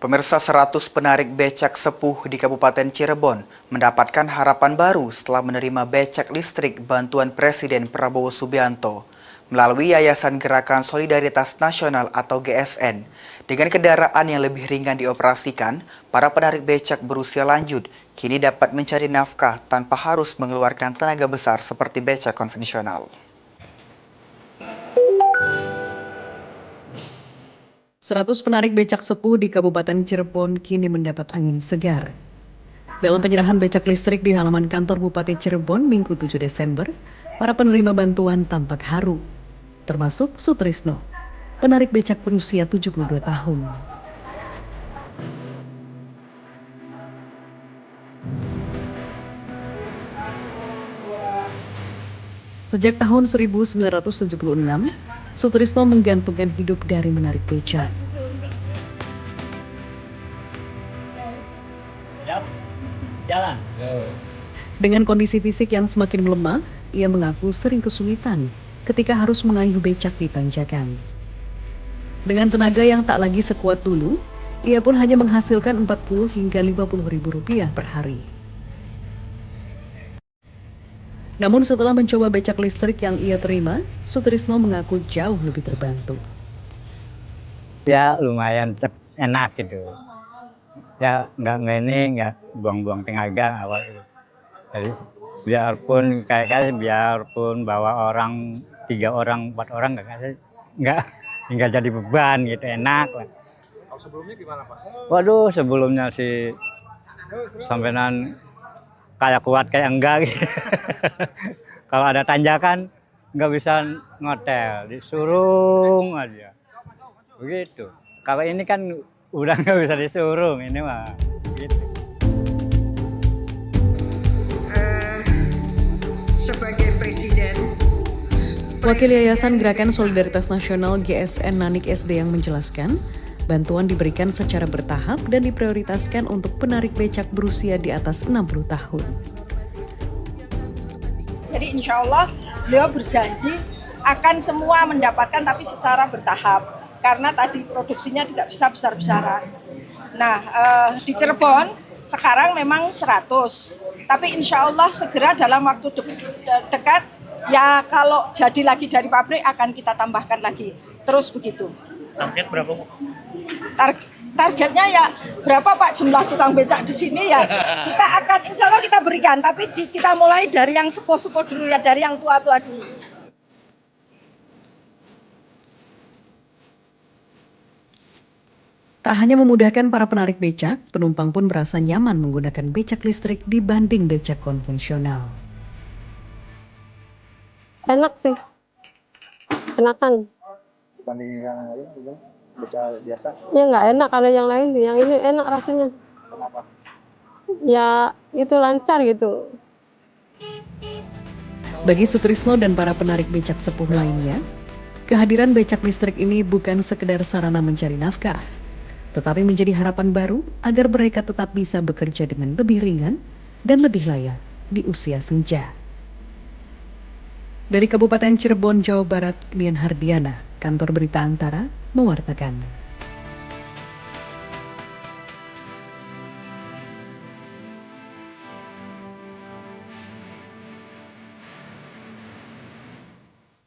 Pemirsa, 100 penarik becak sepuh di Kabupaten Cirebon mendapatkan harapan baru setelah menerima becak listrik bantuan Presiden Prabowo Subianto melalui Yayasan Gerakan Solidaritas Nasional atau GSN. Dengan kendaraan yang lebih ringan dioperasikan, para penarik becak berusia lanjut kini dapat mencari nafkah tanpa harus mengeluarkan tenaga besar seperti becak konvensional. 100 penarik becak sepuh di Kabupaten Cirebon kini mendapat angin segar. Dalam penyerahan becak listrik di halaman kantor Bupati Cirebon Minggu 7 Desember, para penerima bantuan tampak haru, termasuk Sutrisno, penarik becak berusia 72 tahun. Sejak tahun 1976, Sutrisno menggantungkan hidup dari menarik becak. Jalan. Dengan kondisi fisik yang semakin melemah, ia mengaku sering kesulitan ketika harus mengayuh becak di tanjakan. Dengan tenaga yang tak lagi sekuat dulu, ia pun hanya menghasilkan 40 hingga 50 ribu rupiah per hari. Namun setelah mencoba becak listrik yang ia terima, Sutrisno mengaku jauh lebih terbantu. Ya lumayan enak gitu. Ya nggak buang-buang tenaga awal itu. Jadi biarpun bawa orang 3 orang 4 orang nggak jadi beban gitu, enak lah. Oh, sebelumnya gimana, Pak? Waduh, sebelumnya sih sampean kayak kuat kayak enggak gitu. Kalau ada tanjakan nggak bisa ngotel, disuruh aja begitu. Kalau ini kan udah nggak bisa disuruh, ini mah gitu. Sebagai presiden, Wakil Yayasan Gerakan Solidaritas Nasional GSN Nanik SD yang menjelaskan, bantuan diberikan secara bertahap dan diprioritaskan untuk penarik becak berusia di atas 60 tahun. Jadi insya Allah beliau berjanji akan semua mendapatkan tapi secara bertahap. Karena tadi produksinya tidak bisa besar-besaran. Nah di Cirebon sekarang memang 100. Tapi insya Allah segera dalam waktu dekat ya kalau jadi lagi dari pabrik akan kita tambahkan lagi. Terus begitu. Target berapa, Bu? Targetnya ya berapa Pak jumlah tukang becak di sini ya kita akan insya Allah kita berikan, tapi kita mulai dari yang sepuh-sepuh dulu ya, dari yang tua-tua dulu. Tak hanya memudahkan para penarik becak, penumpang pun merasa nyaman menggunakan becak listrik dibanding becak konvensional. Enak sih, enakan. Dibanding yang lain, beca biasa. Ya nggak enak kalau yang lain, yang ini enak rasanya. Kenapa? Ya itu lancar gitu. Bagi Sutrisno dan para penarik becak sepuh lainnya, kehadiran becak listrik ini bukan sekedar sarana mencari nafkah, tetapi menjadi harapan baru agar mereka tetap bisa bekerja dengan lebih ringan dan lebih layak di usia senja. Dari Kabupaten Cirebon, Jawa Barat, Lian Hardiana, Kantor Berita Antara, mewartakan.